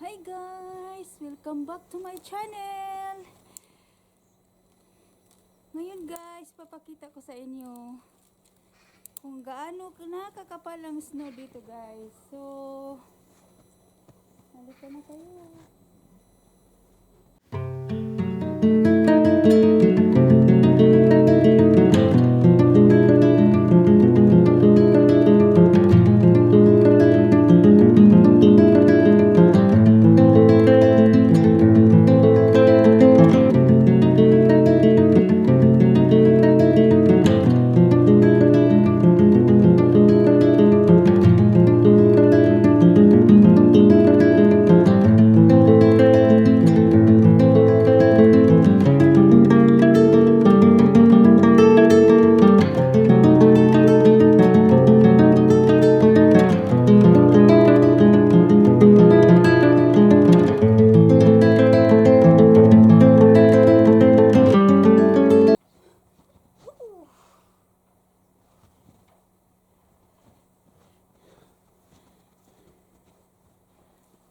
Hi guys! Welcome back to my channel! Ngayon guys, papakita ko sa inyo kung gaano nakakapal ang snow dito guys. So, halika na kayo.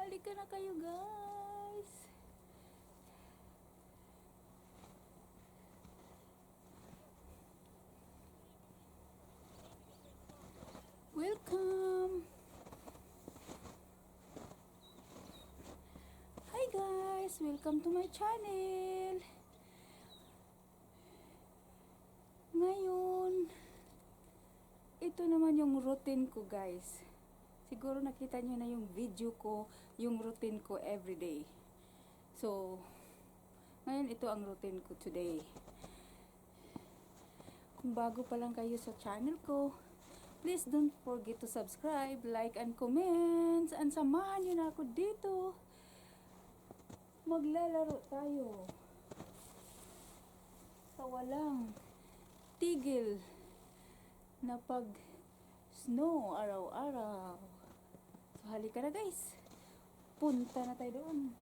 Halika na kayo guys. Welcome. Hi guys, welcome to my channel. Ngayon, ito naman yung routine ko guys. Siguro nakita nyo na yung video ko, yung routine ko everyday. So, ngayon ito ang routine ko today. Kung bago pa lang kayo sa channel ko, please don't forget to subscribe, like, and comment. And samahan nyo na ako dito. Maglalaro tayo sa walang tigil na pag-snow araw-araw. So, halika na guys. Punta na tayo doon.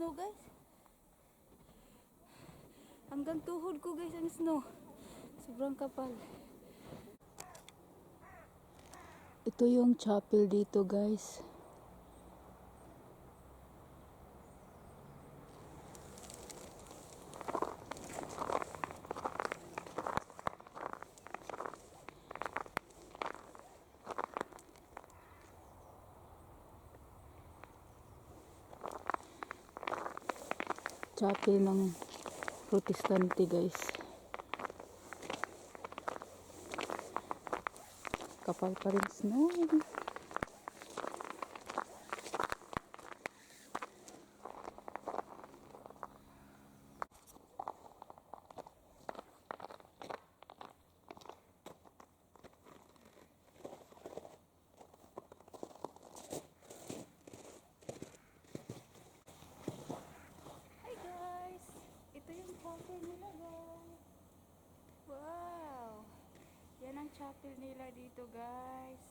snow guys. Hanggang tuhod ko guys ang snow. Sobrang kapal. Ito yung chapel dito guys. Chapel ng Protestante guys. Kapal pa rin snow. Chapel nila guys. Wow! Yan ang chapel nila dito guys.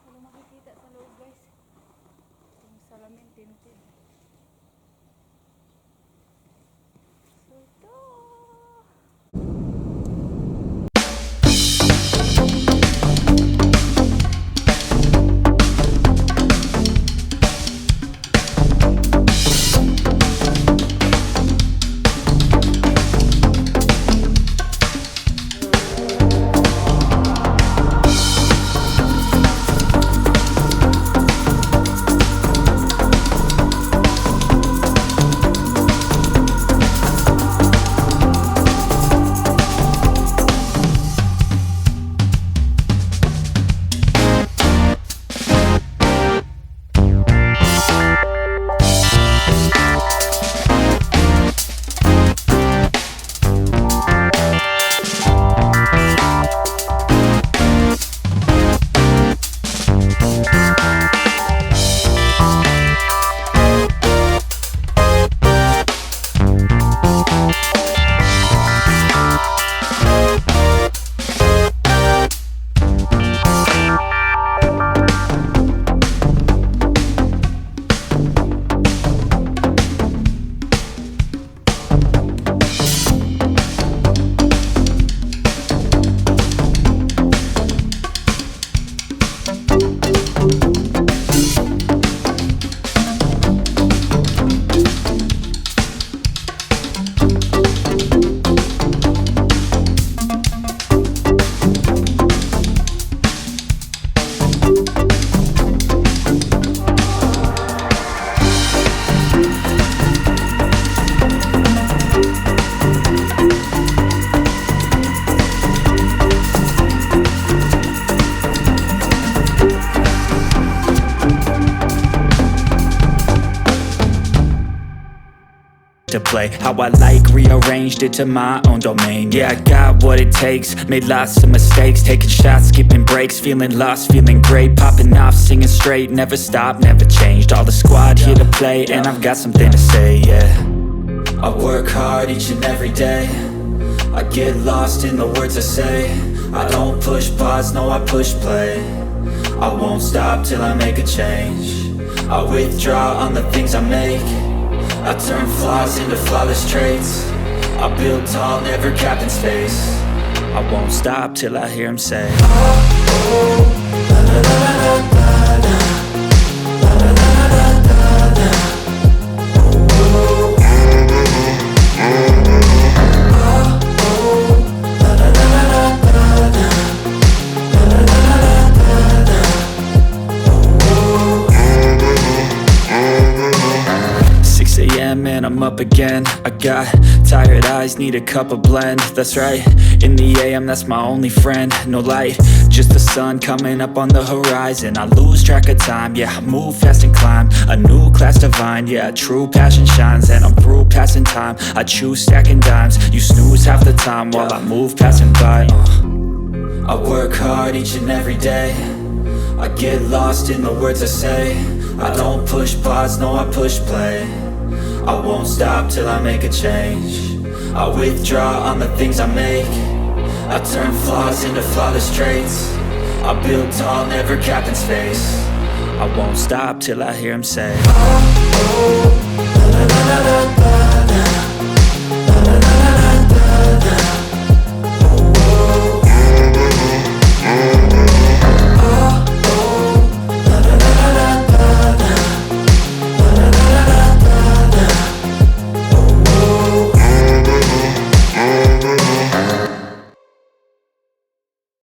Wala makikita sa loob guys. Yung salamin tinted. To play how I like, rearranged it to my own domain. Yeah, I got what it takes, made lots of mistakes, taking shots, skipping breaks, feeling lost, feeling great, popping off, singing straight, never stopped, never changed. All the squad here to play, and I've got something to say, yeah. I work hard each and every day, I get lost in the words I say. I don't push pause, no I push play. I won't stop till I make a change. I withdraw on the things I make, I turn flaws into flawless traits. I build tall, never capped in space. I won't stop till I hear him say, oh, oh, la, la, la, la, la, la. La, la, la, la, la, la. Oh, oh. Oh, oh, la, la, la, la, la, la. La, la, la, la, la, la. Oh, oh. 6 a.m. and I'm up again. I got tired eyes, need a cup of blend. That's right, in the AM, that's my only friend. No light, just the sun coming up on the horizon. I lose track of time, yeah, I move fast and climb a new class divine, yeah, true passion shines. And I'm through passing time, I choose stacking dimes. You snooze half the time while I move passing by. I work hard each and every day, I get lost in the words I say. I don't push pause, no I push play. I won't stop till I make a change. I withdraw on the things I make. I turn flaws into flawless traits. I build tall, never capped in space. I won't stop till I hear him say, oh, oh, la la la la la.